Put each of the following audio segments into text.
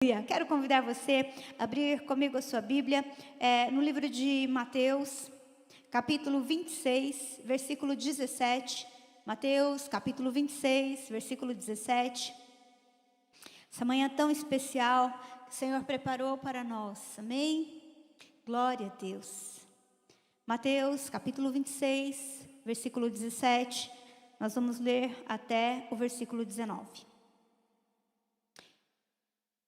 Quero convidar você a abrir comigo a sua Bíblia no livro de Mateus, capítulo 26, versículo 17. Mateus, capítulo 26, versículo 17. Essa manhã tão especial que o Senhor preparou para nós. Amém? Glória a Deus. Mateus, capítulo 26, versículo 17. Nós vamos ler até o versículo 19.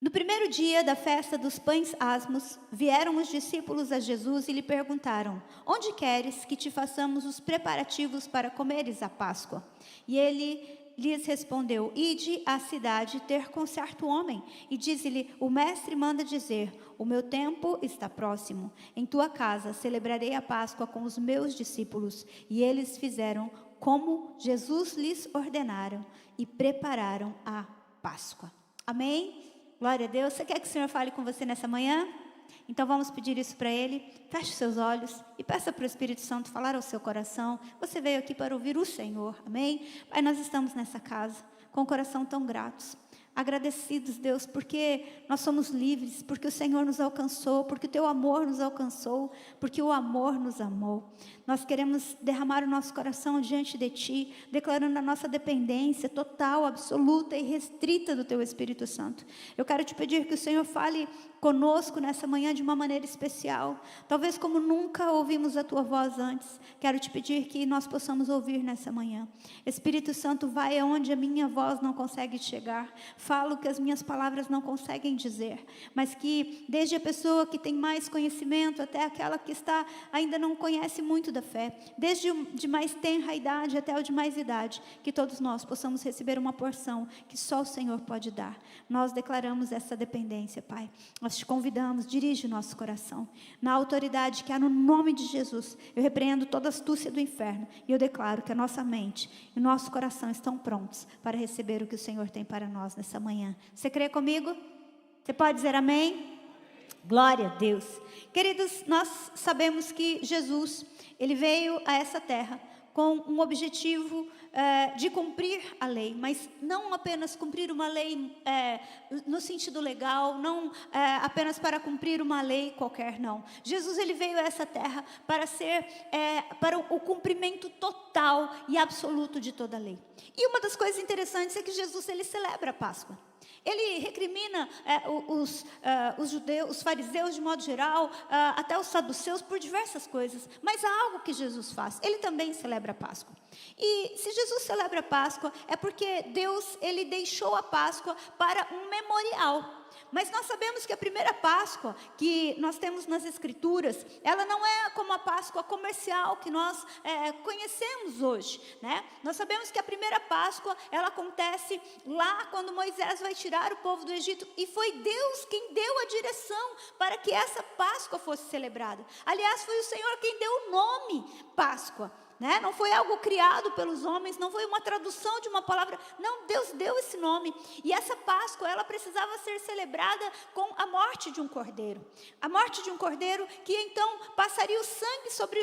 No primeiro dia da festa dos pães asmos, vieram os discípulos a Jesus e lhe perguntaram: onde queres que te façamos os preparativos para comeres a Páscoa? E ele lhes respondeu: ide à cidade ter com certo homem, e dize-lhe: o mestre manda dizer, o meu tempo está próximo. Em tua casa celebrarei a Páscoa com os meus discípulos. E eles fizeram como Jesus lhes ordenara e prepararam a Páscoa. Amém? Glória a Deus. Você quer que o Senhor fale com você nessa manhã? Então vamos pedir isso para Ele. Feche seus olhos e peça para o Espírito Santo falar ao seu coração. Você veio aqui para ouvir o Senhor, amém? Pai, nós estamos nessa casa com o coração tão gratos, agradecidos, Deus, porque nós somos livres, porque o Senhor nos alcançou, porque o Teu amor nos alcançou, porque o amor nos amou. Nós queremos derramar o nosso coração diante de Ti, declarando a nossa dependência total, absoluta e restrita do Teu Espírito Santo. Eu quero te pedir que o Senhor fale conosco nessa manhã de uma maneira especial, talvez como nunca ouvimos a Tua voz antes. Quero te pedir que nós possamos ouvir nessa manhã. Espírito Santo, vai aonde a minha voz não consegue chegar, falo que as minhas palavras não conseguem dizer, mas que desde a pessoa que tem mais conhecimento até aquela que ainda não conhece muito da fé, desde o de mais tenra idade até o de mais idade, que todos nós possamos receber uma porção que só o Senhor pode dar. Nós declaramos essa dependência, Pai. Nós te convidamos, dirige o nosso coração. Na autoridade que há no nome de Jesus, eu repreendo toda astúcia do inferno e eu declaro que a nossa mente e o nosso coração estão prontos para receber o que o Senhor tem para nós nessa manhã. Você crê comigo? Você pode dizer amém? Glória a Deus. Queridos, nós sabemos que Jesus, Ele veio a essa terra com um objetivo de cumprir a lei, mas não apenas cumprir uma lei no sentido legal, não apenas para cumprir uma lei qualquer, não. Jesus, Ele veio a essa terra para ser, para o cumprimento total e absoluto de toda a lei. E uma das coisas interessantes é que Jesus, Ele celebra a Páscoa. Ele recrimina os judeus, os fariseus de modo geral, até os saduceus por diversas coisas. Mas há algo que Jesus faz, Ele também celebra a Páscoa. E se Jesus celebra a Páscoa, é porque Deus, Ele deixou a Páscoa para um memorial. Mas nós sabemos que a primeira Páscoa que nós temos nas Escrituras, ela não é como a Páscoa comercial que nós conhecemos hoje, né? Nós sabemos que a primeira Páscoa, ela acontece lá quando Moisés vai tirar o povo do Egito, e foi Deus quem deu a direção para que essa Páscoa fosse celebrada. Aliás, foi o Senhor quem deu o nome Páscoa. Né? Não foi algo criado pelos homens, não foi uma tradução de uma palavra, não, Deus deu esse nome. E essa Páscoa, ela precisava ser celebrada com a morte de um cordeiro. A morte de um cordeiro que então passaria o sangue sobre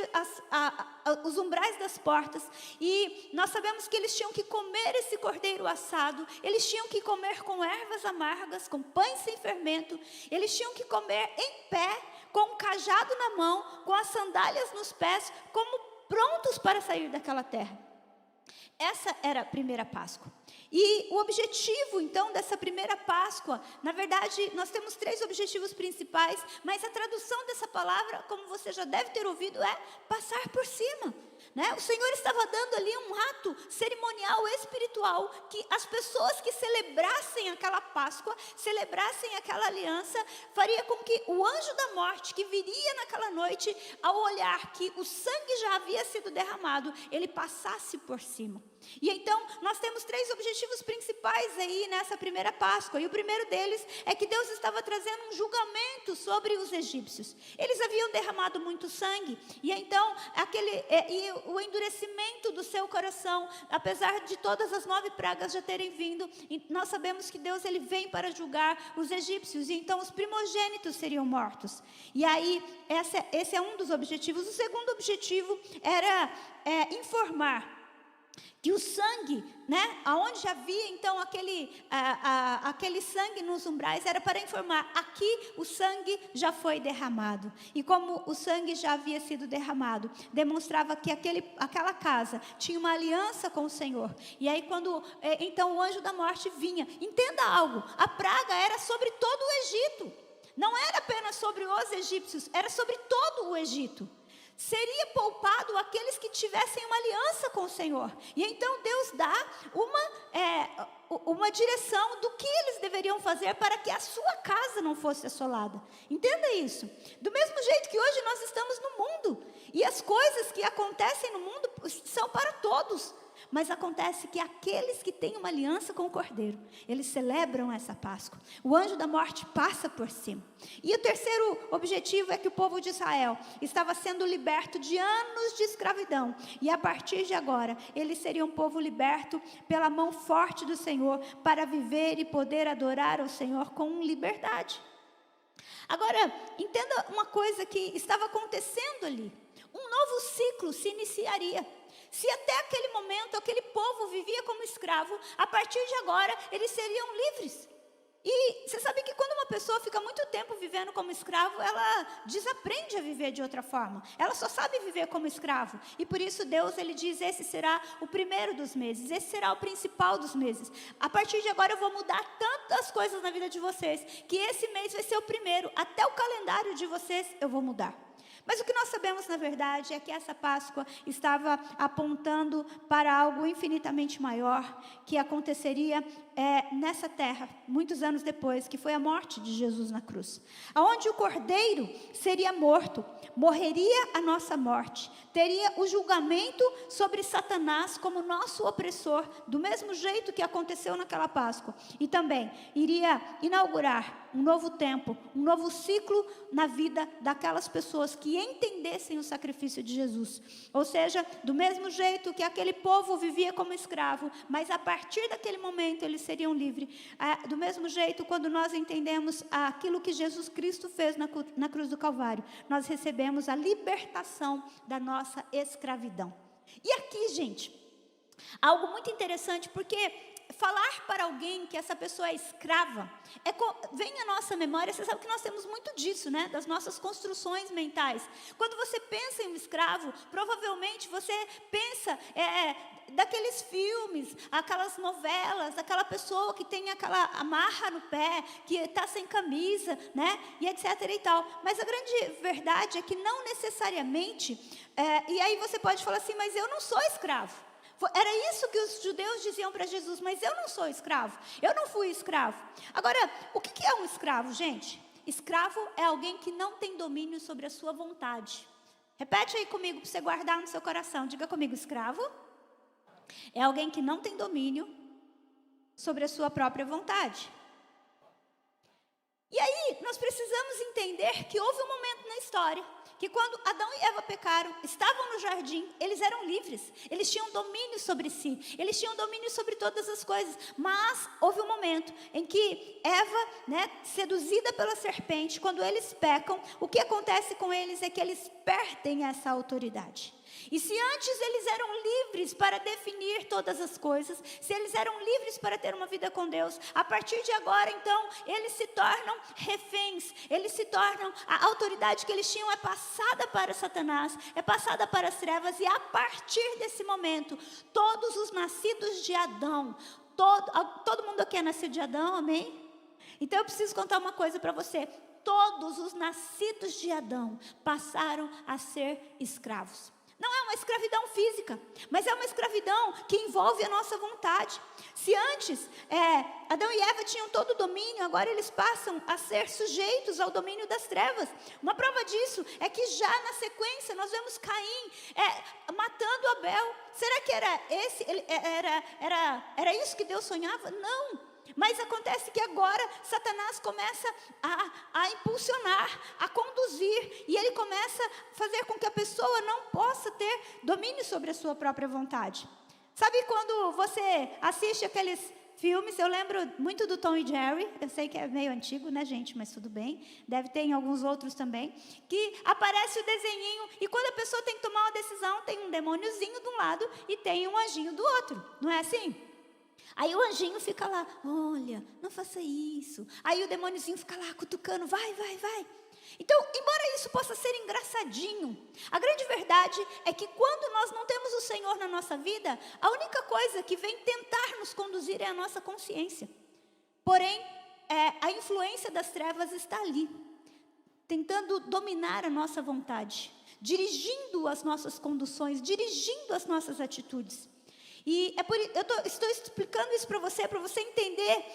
os umbrais das portas. E nós sabemos que eles tinham que comer esse cordeiro assado, eles tinham que comer com ervas amargas, com pães sem fermento, eles tinham que comer em pé, com um cajado na mão, com as sandálias nos pés, como prontos para sair daquela terra. Essa era a primeira Páscoa. E o objetivo, então, dessa primeira Páscoa, na verdade, nós temos 3 objetivos principais, mas a tradução dessa palavra, como você já deve ter ouvido, é passar por cima. Né? O Senhor estava dando ali um ato cerimonial espiritual, que as pessoas que celebrassem aquela Páscoa, celebrassem aquela aliança, faria com que o anjo da morte que viria naquela noite, ao olhar que o sangue já havia sido derramado, ele passasse por cima. E então nós temos 3 objetivos principais aí nessa primeira Páscoa. E o primeiro deles é que Deus estava trazendo um julgamento sobre os egípcios. Eles haviam derramado muito sangue, e então o endurecimento do seu coração, apesar de todas as 9 pragas já terem vindo, e nós sabemos que Deus, Ele vem para julgar os egípcios, e então os primogênitos seriam mortos. E aí esse é um dos objetivos. O segundo objetivo era informar que o sangue, né, aonde havia então aquele sangue nos umbrais, era para informar, aqui o sangue já foi derramado. E como o sangue já havia sido derramado, demonstrava que aquela casa tinha uma aliança com o Senhor. E aí quando então o anjo da morte vinha, entenda algo, a praga era sobre todo o Egito, não era apenas sobre os egípcios, era sobre todo o Egito. Seria poupado aqueles que tivessem uma aliança com o Senhor. E então Deus dá uma direção do que eles deveriam fazer para que a sua casa não fosse assolada. Entenda isso. Do mesmo jeito que hoje nós estamos no mundo, e as coisas que acontecem no mundo são para todos. Mas acontece que aqueles que têm uma aliança com o Cordeiro, eles celebram essa Páscoa. O anjo da morte passa por cima. E o terceiro objetivo é que o povo de Israel estava sendo liberto de anos de escravidão. E a partir de agora, eles seriam um povo liberto pela mão forte do Senhor, para viver e poder adorar ao Senhor com liberdade. Agora, entenda uma coisa que estava acontecendo ali. Um novo ciclo se iniciaria. Se até aquele momento aquele povo vivia como escravo, a partir de agora eles seriam livres. E você sabe que quando uma pessoa fica muito tempo vivendo como escravo, ela desaprende a viver de outra forma. Ela só sabe viver como escravo. E por isso Deus, ele diz, esse será o primeiro dos meses, esse será o principal dos meses. A partir de agora eu vou mudar tantas coisas na vida de vocês, que esse mês vai ser o primeiro, até o calendário de vocês eu vou mudar. Mas o que nós sabemos, na verdade, é que essa Páscoa estava apontando para algo infinitamente maior, que aconteceria nessa terra, muitos anos depois, que foi a morte de Jesus na cruz. Aonde o Cordeiro seria morto, morreria a nossa morte, teria o julgamento sobre Satanás como nosso opressor, do mesmo jeito que aconteceu naquela Páscoa. E também iria inaugurar um novo tempo, um novo ciclo na vida daquelas pessoas que entendessem o sacrifício de Jesus. Ou seja, do mesmo jeito que aquele povo vivia como escravo, mas a partir daquele momento eles seriam livres. Do mesmo jeito, quando nós entendemos aquilo que Jesus Cristo fez na cruz do Calvário, nós recebemos a libertação da nossa escravidão. E aqui, gente, algo muito interessante, porque falar para alguém que essa pessoa é escrava, vem à nossa memória, você sabe que nós temos muito disso, né? Das nossas construções mentais. Quando você pensa em um escravo, provavelmente você pensa daqueles filmes, aquelas novelas, aquela pessoa que tem aquela amarra no pé, que está sem camisa, né? E etc e tal. Mas a grande verdade é que não necessariamente, e aí você pode falar assim, mas eu não sou escravo. Era isso que os judeus diziam para Jesus, mas eu não sou escravo, eu não fui escravo. Agora, o que é um escravo, gente? Escravo é alguém que não tem domínio sobre a sua vontade. Repete aí comigo, para você guardar no seu coração. Diga comigo, escravo é alguém que não tem domínio sobre a sua própria vontade. E aí, nós precisamos entender que houve um momento na história que quando Adão e Eva pecaram, estavam no jardim, eles eram livres, eles tinham domínio sobre si, eles tinham domínio sobre todas as coisas, mas houve um momento em que Eva, seduzida pela serpente, quando eles pecam, o que acontece com eles é que eles perdem essa autoridade. E se antes eles eram livres para definir todas as coisas, se eles eram livres para ter uma vida com Deus, a partir de agora, então, eles se tornam reféns, eles se tornam, a autoridade que eles tinham é passada para Satanás, é passada para as trevas, e a partir desse momento, todos os nascidos de Adão, todo mundo aqui é nascido de Adão, amém? Então eu preciso contar uma coisa para você, todos os nascidos de Adão passaram a ser escravos. Não é uma escravidão física, mas é uma escravidão que envolve a nossa vontade. Se antes Adão e Eva tinham todo o domínio, agora eles passam a ser sujeitos ao domínio das trevas. Uma prova disso é que já na sequência nós vemos Caim matando Abel. Será que era isso que Deus sonhava? Não. Mas acontece que agora Satanás começa a impulsionar, a conduzir, e ele começa a fazer com que a pessoa não possa ter domínio sobre a sua própria vontade. Sabe quando você assiste aqueles filmes, eu lembro muito do Tom e Jerry, eu sei que é meio antigo, né, gente, mas tudo bem, deve ter em alguns outros também, que aparece o desenhinho, e quando a pessoa tem que tomar uma decisão, tem um demôniozinho de um lado e tem um anjinho do outro, não é assim? Aí o anjinho fica lá, olha, não faça isso. Aí o demôniozinho fica lá cutucando, vai, vai, vai. Então, embora isso possa ser engraçadinho, a grande verdade é que quando nós não temos o Senhor na nossa vida, a única coisa que vem tentar nos conduzir é a nossa consciência. Porém, a influência das trevas está ali, tentando dominar a nossa vontade, dirigindo as nossas conduções, dirigindo as nossas atitudes. E estou explicando isso para você entender,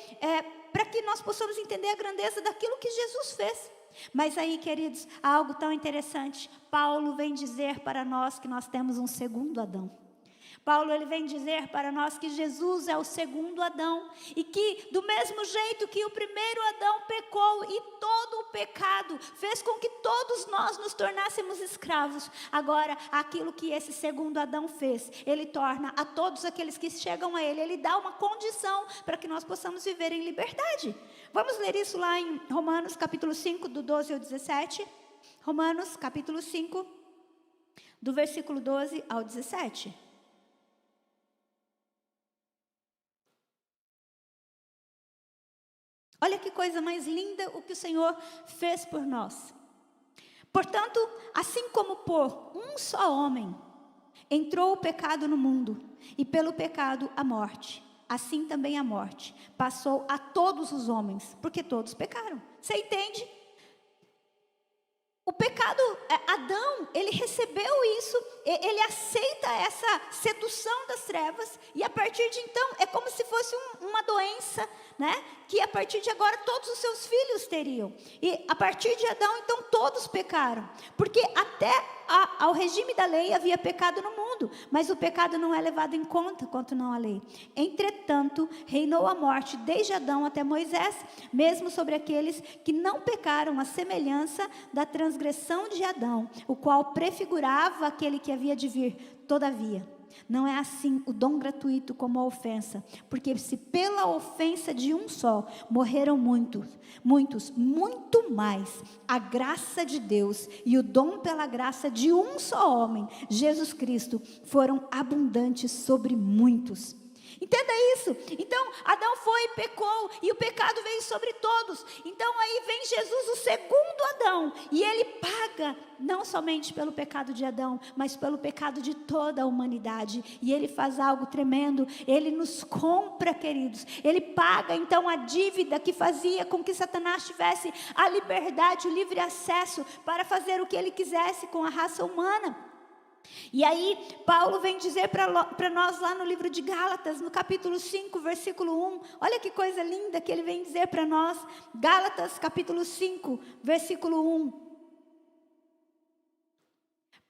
para que nós possamos entender a grandeza daquilo que Jesus fez. Mas aí, queridos, há algo tão interessante. Paulo vem dizer para nós que nós temos um segundo Adão. Paulo, ele vem dizer para nós que Jesus é o segundo Adão, e que do mesmo jeito que o primeiro Adão pecou e todo o pecado fez com que todos nós nos tornássemos escravos, agora aquilo que esse segundo Adão fez, ele torna a todos aqueles que chegam a ele dá uma condição para que nós possamos viver em liberdade. Vamos ler isso lá em Romanos capítulo 5, do 12 ao 17. Romanos capítulo 5, do versículo 12 ao 17. Olha que coisa mais linda o que o Senhor fez por nós. Portanto, assim como por um só homem entrou o pecado no mundo, e pelo pecado a morte, assim também a morte passou a todos os homens, porque todos pecaram. Você entende? O pecado, Adão, ele recebeu isso, ele aceita essa sedução das trevas, e a partir de então, é como se fosse uma doença, né? Que a partir de agora todos os seus filhos teriam. E a partir de Adão, então, todos pecaram. Porque até ao regime da lei havia pecado no mundo, mas o pecado não é levado em conta quanto não a lei. Entretanto, reinou a morte desde Adão até Moisés, mesmo sobre aqueles que não pecaram, à semelhança da transgressão de Adão, o qual prefigurava aquele que havia de vir. Todavia, não é assim o dom gratuito como a ofensa, porque se pela ofensa de um só morreram muitos, muito mais a graça de Deus e o dom pela graça de um só homem, Jesus Cristo, foram abundantes sobre muitos. Entenda isso. Então Adão foi e pecou, e o pecado veio sobre todos. Então aí vem Jesus, o segundo Adão, e ele paga não somente pelo pecado de Adão, mas pelo pecado de toda a humanidade. E ele faz algo tremendo, ele nos compra, queridos. Ele paga então a dívida que fazia com que Satanás tivesse a liberdade, o livre acesso para fazer o que ele quisesse com a raça humana. E aí Paulo vem dizer para nós lá no livro de Gálatas, no capítulo 5, versículo 1, olha que coisa linda que ele vem dizer para nós. Gálatas capítulo 5, versículo 1.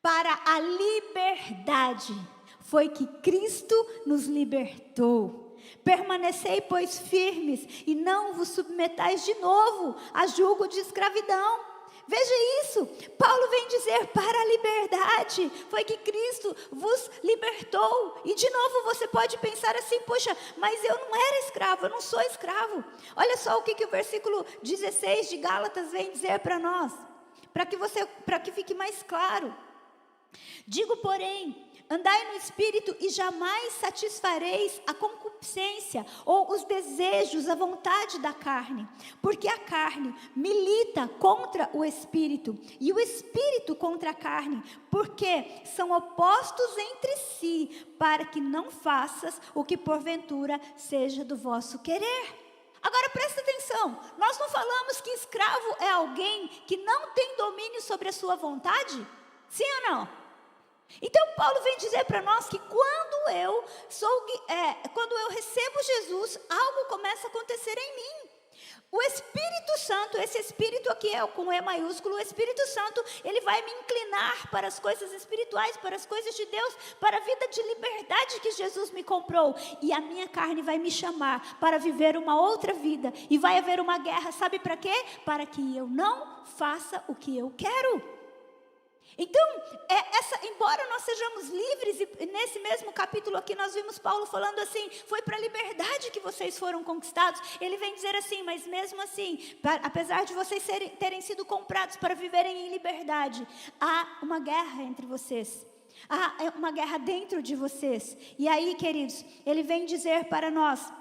Para a liberdade foi que Cristo nos libertou. Permanecei, pois, firmes, e não vos submetais de novo a jugo de escravidão. Veja isso, Paulo vem dizer, para a liberdade foi que Cristo vos libertou. E de novo você pode pensar assim, poxa, mas eu não era escravo, eu não sou escravo. Olha só o que o versículo 16 de Gálatas vem dizer para nós, para que fique mais claro. Digo, porém, andai no Espírito e jamais satisfareis a concupiscência ou os desejos, a vontade da carne. Porque a carne milita contra o Espírito e o Espírito contra a carne, porque são opostos entre si, para que não faças o que porventura seja do vosso querer. Agora presta atenção, nós não falamos que escravo é alguém que não tem domínio sobre a sua vontade? Sim ou não? Então Paulo vem dizer para nós que quando eu recebo Jesus, algo começa a acontecer em mim. O Espírito Santo, esse Espírito aqui é com E maiúsculo, o Espírito Santo, ele vai me inclinar para as coisas espirituais, para as coisas de Deus, para a vida de liberdade que Jesus me comprou. E a minha carne vai me chamar para viver uma outra vida. E vai haver uma guerra, sabe para quê? Para que eu não faça o que eu quero. Então, embora nós sejamos livres, e nesse mesmo capítulo aqui nós vimos Paulo falando assim, foi para a liberdade que vocês foram conquistados. Ele vem dizer assim, mas mesmo assim, apesar de vocês terem sido comprados para viverem em liberdade, há uma guerra entre vocês. Há uma guerra dentro de vocês. E aí, queridos, ele vem dizer para nós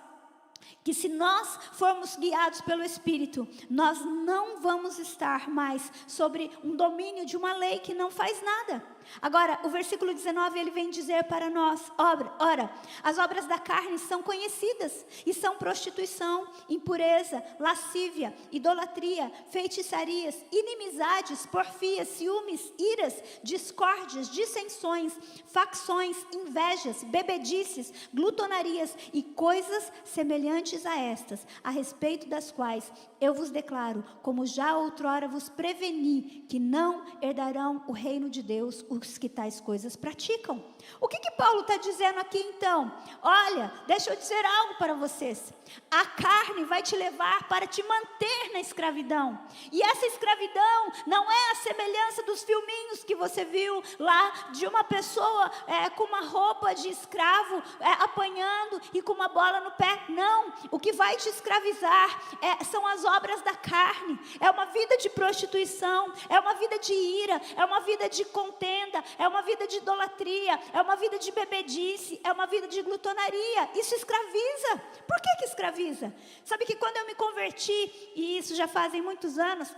que se nós formos guiados pelo Espírito, nós não vamos estar mais sobre um domínio de uma lei que não faz nada. Agora, o versículo 19, ele vem dizer para nós, ora, as obras da carne são conhecidas, e são prostituição, impureza, lascívia, idolatria, feitiçarias, inimizades, porfias, ciúmes, iras, discórdias, dissensões, facções, invejas, bebedices, glutonarias e coisas semelhantes a estas, a respeito das quais eu vos declaro, como já outrora vos preveni, que não herdarão o reino de Deus os que tais coisas praticam. O que Paulo está dizendo aqui então? Olha, deixa eu dizer algo para vocês. A carne vai te levar para te manter na escravidão. E essa escravidão não é a semelhança dos filminhos que você viu lá de uma pessoa com uma roupa de escravo apanhando e com uma bola no pé. Não, o que vai te escravizar são as obras da carne. É uma vida de prostituição, é uma vida de ira, é uma vida de contenda, é uma vida de idolatria, é uma vida de bebedice, é uma vida de glutonaria. Isso escraviza. Por que escraviza? Sabe que quando eu me converti, e isso já fazem muitos anos,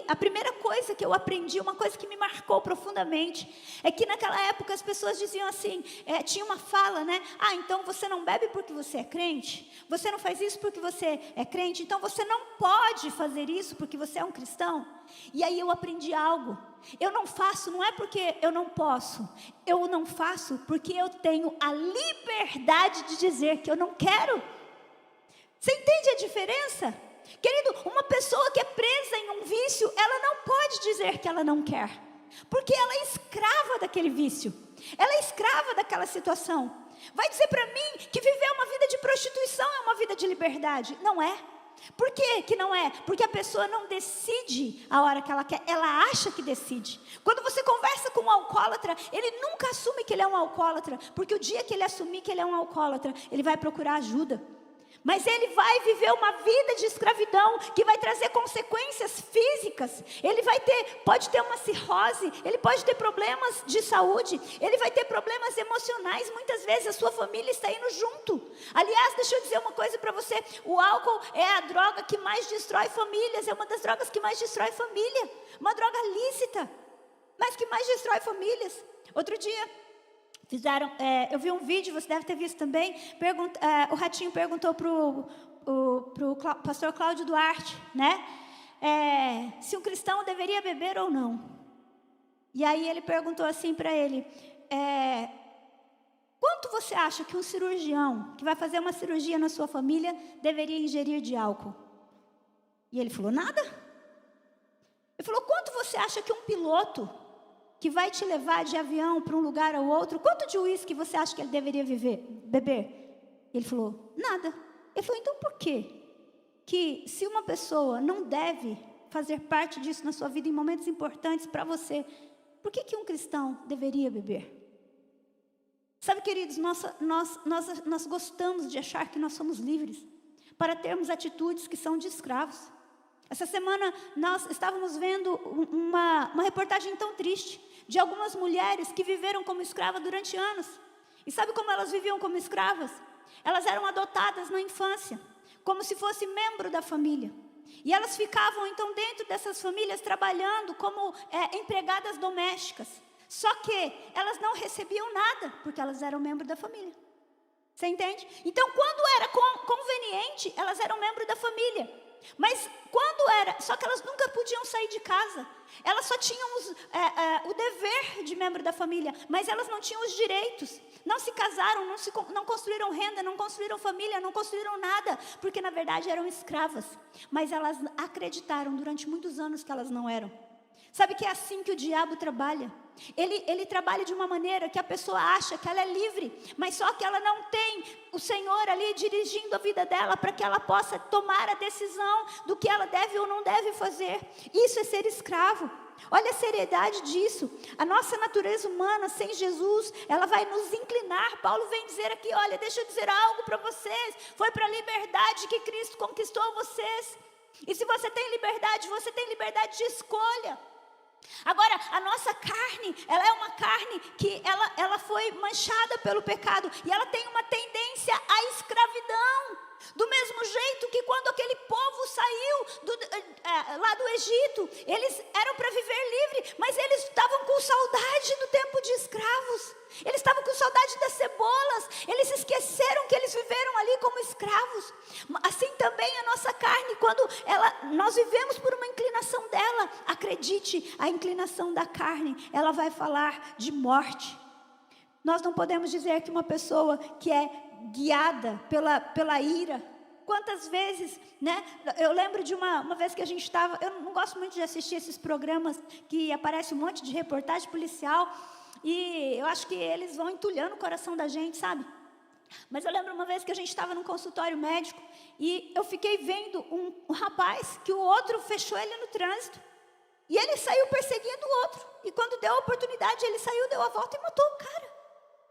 a primeira coisa que eu aprendi, uma coisa que me marcou profundamente, é que naquela época as pessoas diziam assim, tinha uma fala, né? Então você não bebe porque você é crente? Você não faz isso porque você é crente? Então você não pode fazer isso porque você é um cristão? E aí eu aprendi algo. Eu não faço, não é porque eu não posso. Eu não faço porque eu tenho a liberdade de dizer que eu não quero. Você entende a diferença? Querido, uma pessoa que é presa em um vício, ela não pode dizer que ela não quer, porque ela é escrava daquele vício, ela é escrava daquela situação. Vai dizer para mim que viver uma vida de prostituição é uma vida de liberdade? Não é. Por que não é? Porque a pessoa não decide a hora que ela quer, ela acha que decide. Quando você conversa com um alcoólatra, ele nunca assume que ele é um alcoólatra, porque o dia que ele assumir que ele é um alcoólatra, ele vai procurar ajuda. Mas ele vai viver uma vida de escravidão que vai trazer consequências físicas. Ele pode ter uma cirrose, ele pode ter problemas de saúde, ele vai ter problemas emocionais. Muitas vezes a sua família está indo junto. Aliás, deixa eu dizer uma coisa para você. O álcool é a droga que mais destrói famílias, é uma das drogas que mais destrói família. Uma droga lícita, mas que mais destrói famílias. Outro dia eu vi um vídeo, você deve ter visto também, o Ratinho perguntou para o pastor Cláudio Duarte, né? Se um cristão deveria beber ou não. E aí ele perguntou assim para ele, quanto você acha que um cirurgião, que vai fazer uma cirurgia na sua família, deveria ingerir de álcool? E ele falou, nada. Ele falou, quanto você acha que um piloto que vai te levar de avião para um lugar ou outro, quanto de uísque você acha que ele deveria beber? Ele falou, nada. Ele falou, então por quê? Que se uma pessoa não deve fazer parte disso na sua vida em momentos importantes para você, por que um cristão deveria beber? Sabe, queridos, nós gostamos de achar que nós somos livres para termos atitudes que são de escravos. Essa semana nós estávamos vendo uma reportagem tão triste de algumas mulheres que viveram como escravas durante anos. E sabe como elas viviam como escravas? Elas eram adotadas na infância, como se fosse membro da família. E elas ficavam então dentro dessas famílias trabalhando como empregadas domésticas. Só que elas não recebiam nada, porque elas eram membro da família. Você entende? Então, quando era conveniente, elas eram membro da família. Mas quando só que elas nunca podiam sair de casa. Elas só tinham o dever de membro da família, mas elas não tinham os direitos. Não se casaram, não construíram renda, não construíram família, não construíram nada, porque na verdade eram escravas. Mas elas acreditaram durante muitos anos que elas não eram. Sabe que é assim que o diabo trabalha? Ele trabalha de uma maneira que a pessoa acha que ela é livre, mas só que ela não tem o Senhor ali dirigindo a vida dela para que ela possa tomar a decisão do que ela deve ou não deve fazer. Isso é ser escravo. Olha a seriedade disso. A nossa natureza humana sem Jesus, ela vai nos inclinar. Paulo vem dizer aqui, olha, deixa eu dizer algo para vocês. Foi para a liberdade que Cristo conquistou vocês. E se você tem liberdade de escolha. Agora, a nossa carne, ela é uma carne que ela foi manchada pelo pecado. E ela tem uma tendência à escravidão. Do mesmo jeito que quando aquele povo saiu lá do Egito, eles eram para viver livre, mas eles estavam com saudade do tempo de escravos. Eles estavam com saudade das cebolas. Eles esqueceram que eles viveram ali como escravos. Assim também a nossa carne, quando nós vivemos por uma inclinação dela, acredite, a inclinação da carne, ela vai falar de morte. Nós não podemos dizer que uma pessoa que é guiada pela ira. Quantas vezes, né? Eu lembro de uma vez que a gente estava, eu não gosto muito de assistir esses programas que aparece um monte de reportagem policial, e eu acho que eles vão entulhando o coração da gente, sabe? Mas eu lembro uma vez que a gente estava num consultório médico, e eu fiquei vendo um rapaz, que o outro fechou ele no trânsito, e ele saiu perseguindo o outro, e quando deu a oportunidade, ele saiu, deu a volta e matou o cara,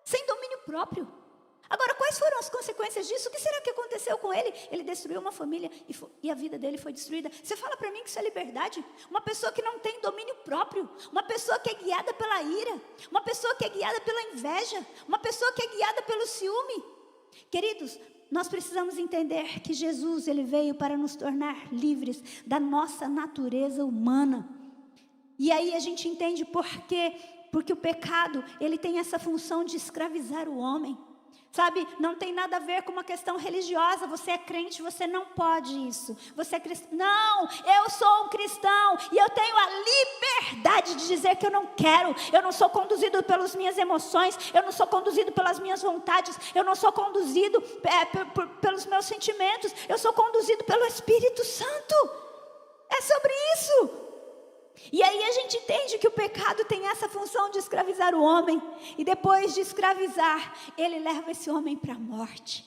sem domínio próprio. Agora, quais foram as consequências disso? O que será que aconteceu com ele? Ele destruiu uma família e a vida dele foi destruída. Você fala para mim que isso é liberdade? Uma pessoa que não tem domínio próprio, uma pessoa que é guiada pela ira, uma pessoa que é guiada pela inveja, uma pessoa que é guiada pelo ciúme. Queridos, nós precisamos entender que Jesus, ele veio para nos tornar livres da nossa natureza humana. E aí a gente entende por quê? Porque o pecado, ele tem essa função de escravizar o homem. Sabe, não tem nada a ver com uma questão religiosa. Você é crente, você não pode isso. Você é cristão. Não, eu sou um cristão e eu tenho a liberdade de dizer que eu não quero. Eu não sou conduzido pelas minhas emoções. Eu não sou conduzido pelas minhas vontades. Eu não sou conduzido pelos meus sentimentos. Eu sou conduzido pelo Espírito Santo. É sobre isso. E aí a gente entende que o pecado tem essa função de escravizar o homem. E depois de escravizar, ele leva esse homem para a morte.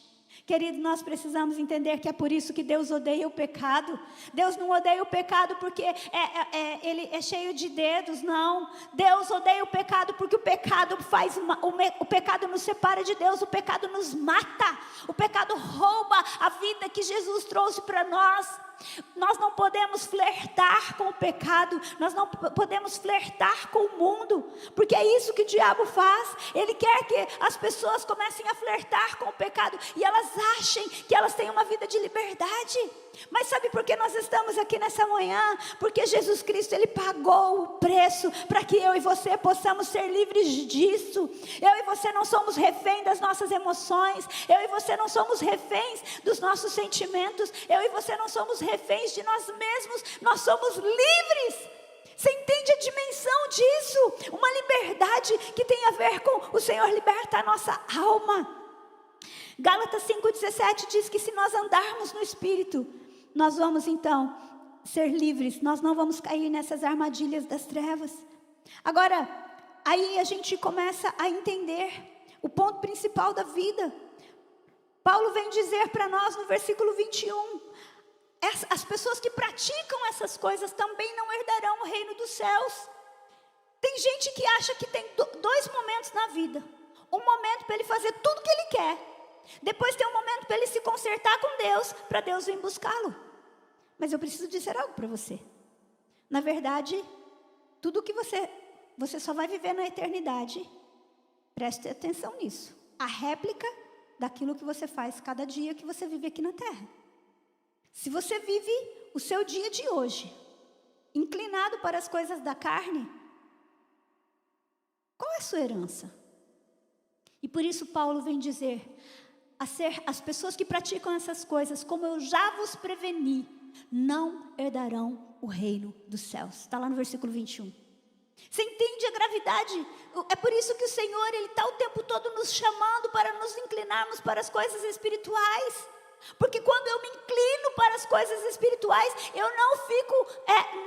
Querido, nós precisamos entender que é por isso que Deus odeia o pecado. Deus não odeia o pecado porque ele é cheio de dedos, não. Deus odeia o pecado porque o pecado o pecado nos separa de Deus, o pecado nos mata. O pecado rouba a vida que Jesus trouxe para nós. Nós não podemos flertar com o pecado, nós não podemos flertar com o mundo, porque é isso que o diabo faz. Ele quer que as pessoas comecem a flertar com o pecado e elas achem que elas têm uma vida de liberdade. Mas sabe por que nós estamos aqui nessa manhã? Porque Jesus Cristo, ele pagou o preço para que eu e você possamos ser livres disso. Eu e você não somos refém das nossas emoções. Eu e você não somos reféns dos nossos sentimentos. Eu e você não somos reféns de nós mesmos. Nós somos livres. Você entende a dimensão disso? Uma liberdade que tem a ver com o Senhor libertar a nossa alma. Gálatas 5,17 diz que se nós andarmos no Espírito, nós vamos então ser livres. Nós não vamos cair nessas armadilhas das trevas. Agora, aí a gente começa a entender o ponto principal da vida. Paulo vem dizer para nós no versículo 21, as pessoas que praticam essas coisas também não herdarão o reino dos céus. Tem gente que acha que tem dois momentos na vida. Um momento para ele fazer tudo que ele quer. Depois tem um momento para ele se consertar com Deus, para Deus vir buscá-lo. Mas eu preciso dizer algo para você. Na verdade, tudo que você só vai viver na eternidade. Preste atenção nisso. A réplica daquilo que você faz cada dia que você vive aqui na terra. Se você vive o seu dia de hoje inclinado para as coisas da carne, qual é a sua herança? E por isso Paulo vem dizer, as pessoas que praticam essas coisas, como eu já vos preveni, não herdarão o reino dos céus. Está lá no versículo 21. Você entende a gravidade? É por isso que o Senhor, ele está o tempo todo nos chamando para nos inclinarmos para as coisas espirituais. Porque quando eu me inclino para as coisas espirituais, eu não fico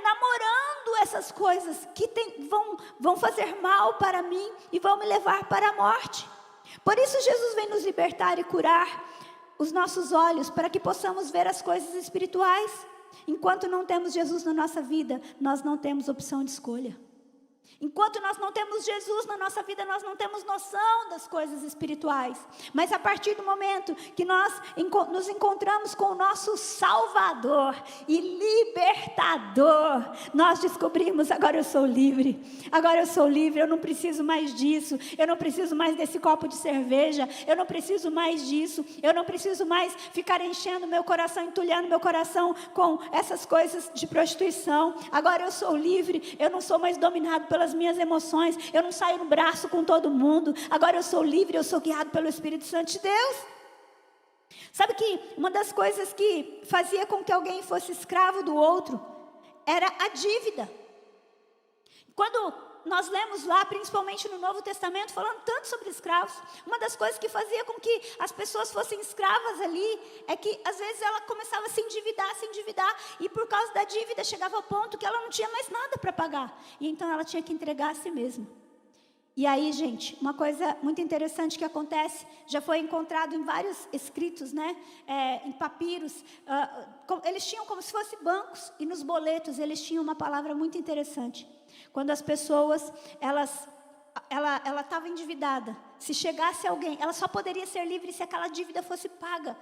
namorando essas coisas que vão fazer mal para mim e vão me levar para a morte. Por isso Jesus vem nos libertar e curar os nossos olhos, para que possamos ver as coisas espirituais. Enquanto não temos Jesus na nossa vida, nós não temos opção de escolha. Enquanto nós não temos Jesus na nossa vida, nós não temos noção das coisas espirituais. Mas a partir do momento que nós nos encontramos com o nosso Salvador e Libertador, nós descobrimos: agora eu sou livre. Agora eu sou livre, eu não preciso mais disso. Eu não preciso mais desse copo de cerveja. Eu não preciso mais disso. Eu não preciso mais ficar enchendo meu coração, entulhando meu coração com essas coisas de prostituição. Agora eu sou livre, eu não sou mais dominado pelas minhas emoções, eu não saio no braço com todo mundo. Agora eu sou livre, eu sou guiado pelo Espírito Santo de Deus. Sabe que uma das coisas que fazia com que alguém fosse escravo do outro era a dívida. Quando nós lemos lá, principalmente no Novo Testamento, falando tanto sobre escravos, uma das coisas que fazia com que as pessoas fossem escravas ali, é que às vezes ela começava a se endividar, e por causa da dívida chegava ao ponto que ela não tinha mais nada para pagar, e então ela tinha que entregar a si mesma. E aí, gente, uma coisa muito interessante que acontece, já foi encontrado em vários escritos, né, em papiros, eles tinham como se fossem bancos, e nos boletos eles tinham uma palavra muito interessante. Quando as pessoas, ela estava endividada, se chegasse alguém, ela só poderia ser livre se aquela dívida fosse paga.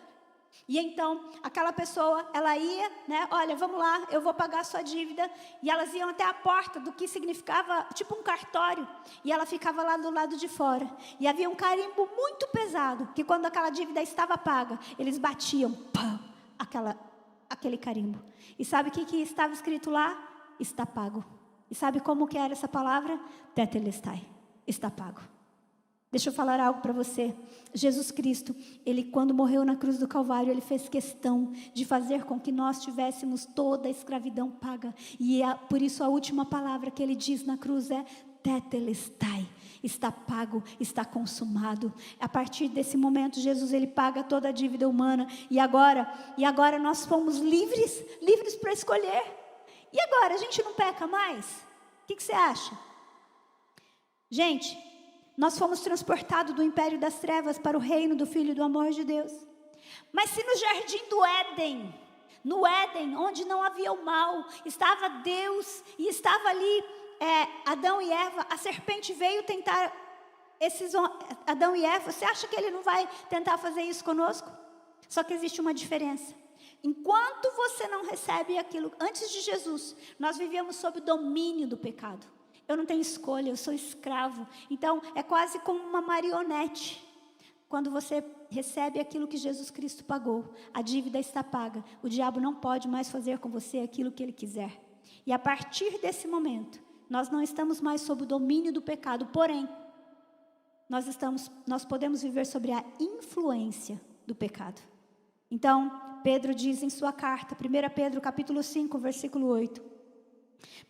E então, aquela pessoa, ela ia, né, olha, vamos lá, eu vou pagar a sua dívida. E elas iam até a porta do que significava, tipo um cartório. E ela ficava lá do lado de fora. E havia um carimbo muito pesado, que quando aquela dívida estava paga, eles batiam, pá, aquele carimbo. E sabe o que estava escrito lá? Está pago. E sabe como que era essa palavra? Tetelestai, está pago. Deixa eu falar algo para você. Jesus Cristo, Ele quando morreu na cruz do Calvário, Ele fez questão de fazer com que nós tivéssemos toda a escravidão paga. E por isso a última palavra que Ele diz na cruz é Tetelestai, está pago, está consumado. A partir desse momento, Jesus, Ele paga toda a dívida humana. E agora nós fomos livres para escolher. E agora, a gente não peca mais? O que você acha? Gente, nós fomos transportados do império das trevas para o reino do Filho do amor de Deus. Mas se no jardim do Éden, no Éden, onde não havia o mal, estava Deus e estava ali Adão e Eva, a serpente veio tentar Adão e Eva, você acha que ele não vai tentar fazer isso conosco? Só que existe uma diferença. Enquanto você não recebe aquilo, antes de Jesus, nós vivíamos sob o domínio do pecado. Eu não tenho escolha, eu sou escravo. Então, é quase como uma marionete. Quando você recebe aquilo que Jesus Cristo pagou, a dívida está paga. O diabo não pode mais fazer com você aquilo que ele quiser. E a partir desse momento, nós não estamos mais sob o domínio do pecado. Porém, nós podemos viver sobre a influência do pecado. Então, Pedro diz em sua carta, 1 Pedro capítulo 5, versículo 8.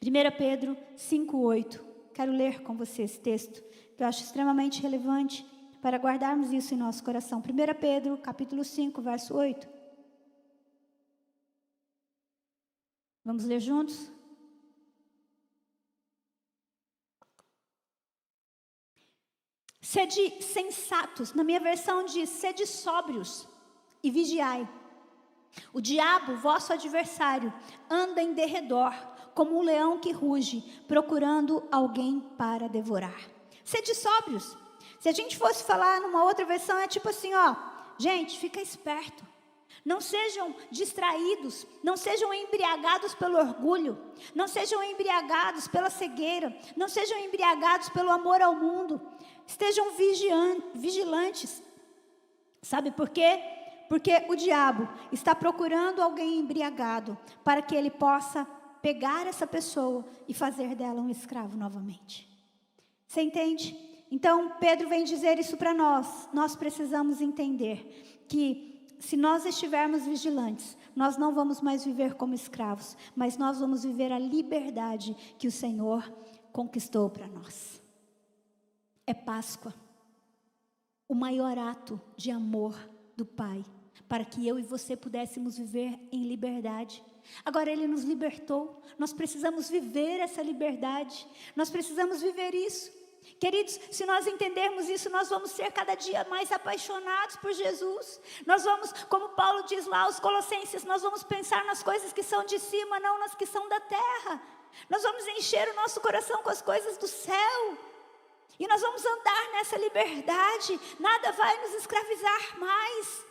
1 Pedro 5, 8. Quero ler com você esse texto, que eu acho extremamente relevante para guardarmos isso em nosso coração. 1 Pedro capítulo 5, verso 8. Vamos ler juntos? Sede sensatos, na minha versão diz, sede sóbrios e vigiai. O diabo, vosso adversário, anda em derredor, como um leão que ruge, procurando alguém para devorar. Sede sóbrios. Se a gente fosse falar numa outra versão, é tipo assim, ó, gente, fica esperto. Não sejam distraídos, não sejam embriagados pelo orgulho, não sejam embriagados pela cegueira, não sejam embriagados pelo amor ao mundo. Estejam vigilantes. Sabe por quê? Porque o diabo está procurando alguém embriagado para que ele possa pegar essa pessoa e fazer dela um escravo novamente. Você entende? Então, Pedro vem dizer isso para nós. Nós precisamos entender que se nós estivermos vigilantes, nós não vamos mais viver como escravos, mas nós vamos viver a liberdade que o Senhor conquistou para nós. É Páscoa, o maior ato de amor do Pai. para que eu e você pudéssemos viver em liberdade. Agora Ele nos libertou, nós precisamos viver essa liberdade, nós precisamos viver isso. Queridos, se nós entendermos isso, nós vamos ser cada dia mais apaixonados por Jesus. Nós vamos, como Paulo diz lá aos Colossenses, nós vamos pensar nas coisas que são de cima, não nas que são da terra. Nós vamos encher o nosso coração com as coisas do céu. E nós vamos andar nessa liberdade, nada vai nos escravizar mais.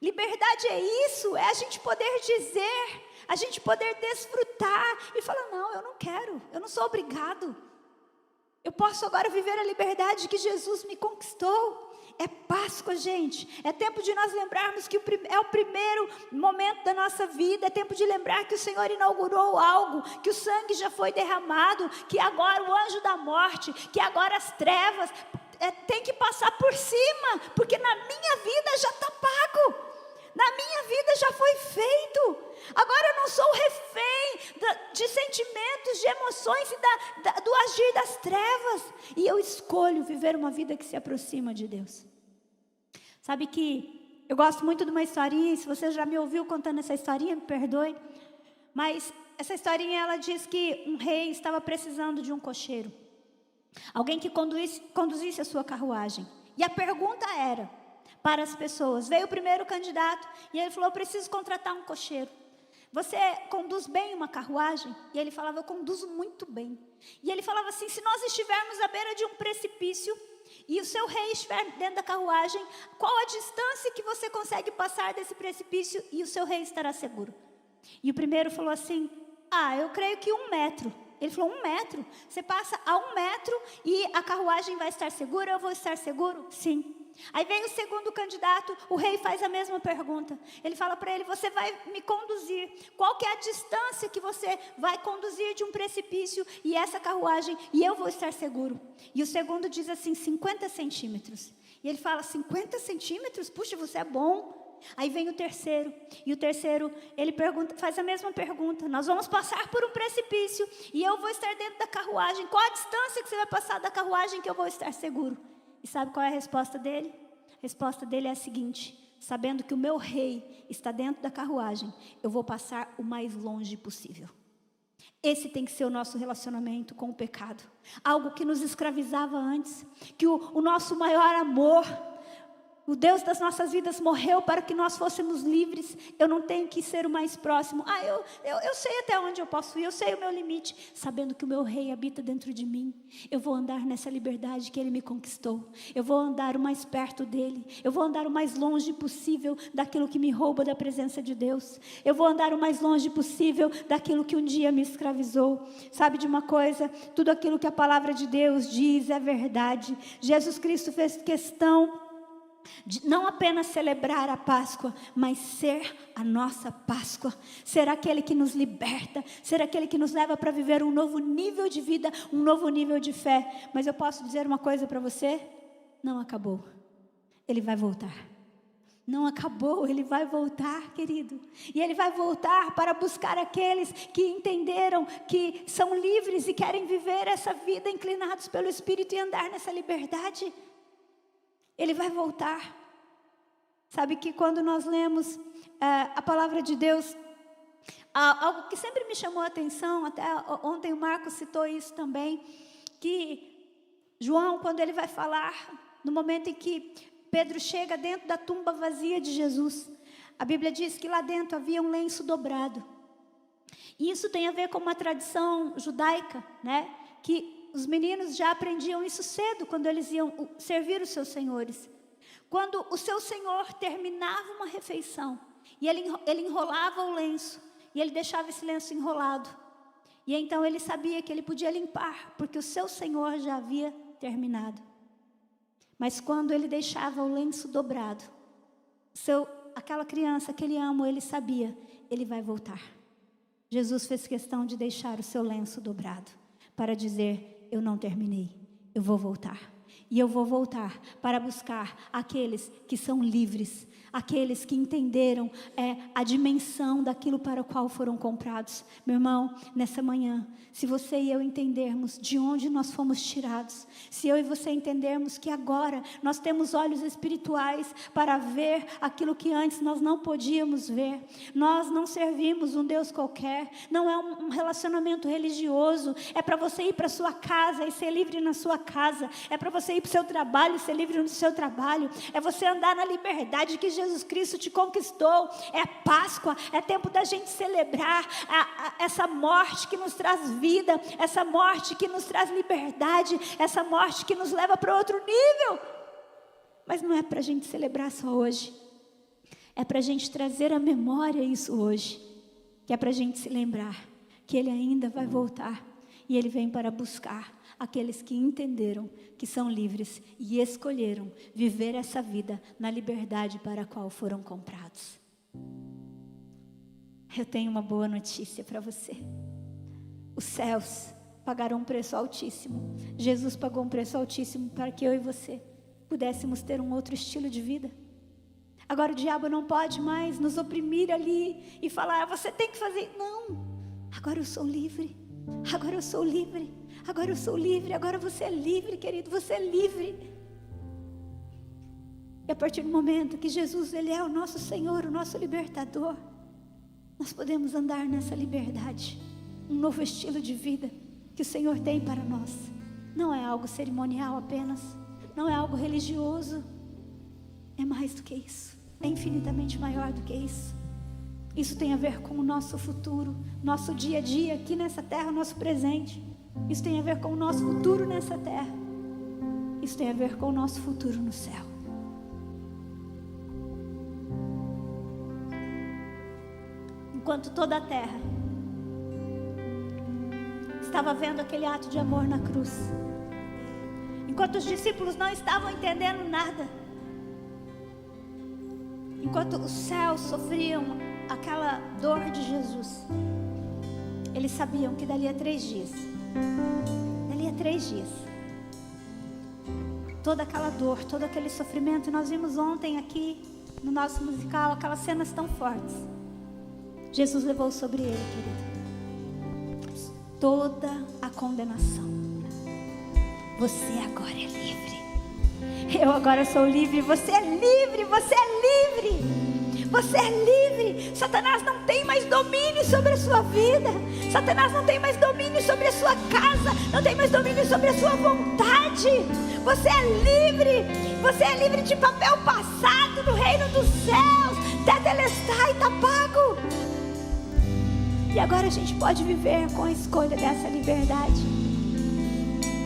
Liberdade é isso, é a gente poder dizer, a gente poder desfrutar e falar, não, eu não quero, eu não sou obrigado. Eu posso agora viver a liberdade que Jesus me conquistou. É Páscoa, gente. É tempo de nós lembrarmos que é o primeiro momento da nossa vida. É tempo de lembrar que o Senhor inaugurou algo, que o sangue já foi derramado, que agora o anjo da morte, que agora as trevas tem que passar por cima, porque na minha vida já está pago. Na minha vida já foi feito. Agora eu não sou refém de sentimentos, de emoções e do agir das trevas. E eu escolho viver uma vida que se aproxima de Deus. Sabe que eu gosto muito de uma historinha. Se você já me ouviu contando essa historinha, me perdoe. Mas essa historinha, ela diz que um rei estava precisando de um cocheiro. Alguém que conduzisse a sua carruagem. E a pergunta era para as pessoas. Veio o primeiro candidato e ele falou, eu preciso contratar um cocheiro. Você conduz bem uma carruagem? E ele falava, eu conduzo muito bem. E ele falava assim, se nós estivermos à beira de um precipício e o seu rei estiver dentro da carruagem, qual a distância que você consegue passar desse precipício e o seu rei estará seguro? E o primeiro falou assim, eu creio que 1 metro. Ele falou, 1 metro? Você passa a 1 metro e a carruagem vai estar segura? Eu vou estar seguro? Sim. Aí vem o segundo candidato, o rei faz a mesma pergunta. Ele fala para ele, você vai me conduzir. Qual que é a distância que você vai conduzir de um precipício e essa carruagem e eu vou estar seguro? E o segundo diz assim, 50 centímetros. E ele fala, 50 centímetros? Puxa, você é bom. Aí vem o terceiro, e o terceiro, ele faz a mesma pergunta. Nós vamos passar por um precipício e eu vou estar dentro da carruagem. Qual a distância que você vai passar da carruagem que eu vou estar seguro? E sabe qual é a resposta dele? A resposta dele é a seguinte, sabendo que o meu rei está dentro da carruagem, eu vou passar o mais longe possível. Esse tem que ser o nosso relacionamento com o pecado. Algo que nos escravizava antes, que o nosso maior amor, o Deus das nossas vidas morreu para que nós fôssemos livres. Eu não tenho que ser o mais próximo. Eu sei até onde eu posso ir, eu sei o meu limite. Sabendo que o meu rei habita dentro de mim, eu vou andar nessa liberdade que ele me conquistou. Eu vou andar o mais perto dele. Eu vou andar o mais longe possível daquilo que me rouba da presença de Deus. Eu vou andar o mais longe possível daquilo que um dia me escravizou. Sabe de uma coisa? Tudo aquilo que a palavra de Deus diz é verdade. Jesus Cristo fez questão de não apenas celebrar a Páscoa, mas ser a nossa Páscoa, ser aquele que nos liberta, ser aquele que nos leva para viver um novo nível de vida, um novo nível de fé. Mas eu posso dizer uma coisa para você? Não acabou, ele vai voltar. Não acabou, ele vai voltar, querido. E ele vai voltar para buscar aqueles que entenderam que são livres e querem viver essa vida inclinados pelo Espírito e andar nessa liberdade. Ele vai voltar. Sabe que quando nós lemos a palavra de Deus, algo que sempre me chamou a atenção, até ontem o Marcos citou isso também, que João, quando ele vai falar, no momento em que Pedro chega dentro da tumba vazia de Jesus, a Bíblia diz que lá dentro havia um lenço dobrado. E isso tem a ver com uma tradição judaica, né? Que os meninos já aprendiam isso cedo, quando eles iam servir os seus senhores. Quando o seu senhor terminava uma refeição, e ele enrolava o lenço, e ele deixava esse lenço enrolado. E então ele sabia que ele podia limpar, porque o seu senhor já havia terminado. Mas quando ele deixava o lenço dobrado, aquela criança que ele ama, ele sabia, ele vai voltar. Jesus fez questão de deixar o seu lenço dobrado, para dizer, eu não terminei, eu vou voltar. E eu vou voltar para buscar aqueles que são livres, aqueles que entenderam a dimensão daquilo para o qual foram comprados. Meu irmão, nessa manhã, se você e eu entendermos de onde nós fomos tirados, se eu e você entendermos que agora nós temos olhos espirituais para ver aquilo que antes nós não podíamos ver, nós não servimos um Deus qualquer, não é um relacionamento religioso, é para você ir para a sua casa e ser livre na sua casa, é para você ir para o seu trabalho e ser livre no seu trabalho, é você andar na liberdade que Jesus Cristo te conquistou. É Páscoa, é tempo da gente celebrar essa morte que nos traz vida, essa morte que nos traz liberdade, essa morte que nos leva para outro nível. Mas não é para a gente celebrar só hoje, é para a gente trazer à memória isso hoje, que é para a gente se lembrar que Ele ainda vai voltar e Ele vem para buscar aqueles que entenderam que são livres e escolheram viver essa vida na liberdade para a qual foram comprados. Eu tenho uma boa notícia para você. Os céus pagaram um preço altíssimo. Jesus pagou um preço altíssimo para que eu e você pudéssemos ter um outro estilo de vida. Agora o diabo não pode mais nos oprimir ali e falar, você tem que fazer. Não, agora eu sou livre. Agora eu sou livre. Agora eu sou livre, agora você é livre, querido, você é livre. E a partir do momento que Jesus, Ele é o nosso Senhor, o nosso libertador, nós podemos andar nessa liberdade, um novo estilo de vida que o Senhor tem para nós. Não é algo cerimonial apenas, não é algo religioso, é mais do que isso, é infinitamente maior do que isso. Isso tem a ver com o nosso futuro, nosso dia a dia aqui nessa terra, nosso presente. Isso tem a ver com o nosso futuro nessa terra. Isso tem a ver com o nosso futuro no céu. Enquanto toda a terra estava vendo aquele ato de amor na cruz, enquanto os discípulos não estavam entendendo nada, enquanto os céus sofriam aquela dor de Jesus, eles sabiam que dali a 3 dias, toda aquela dor, todo aquele sofrimento, nós vimos ontem aqui no nosso musical, aquelas cenas tão fortes, Jesus levou sobre ele, querido, toda a condenação. Você agora é livre. Eu agora sou livre, você é livre, você é livre. Você é livre. Satanás não tem mais domínio sobre a sua vida. Satanás não tem mais domínio sobre a sua casa. Não tem mais domínio sobre a sua vontade. Você é livre. Você é livre de papel passado no reino dos céus. Tetelestai, está pago. E agora a gente pode viver com a escolha dessa liberdade.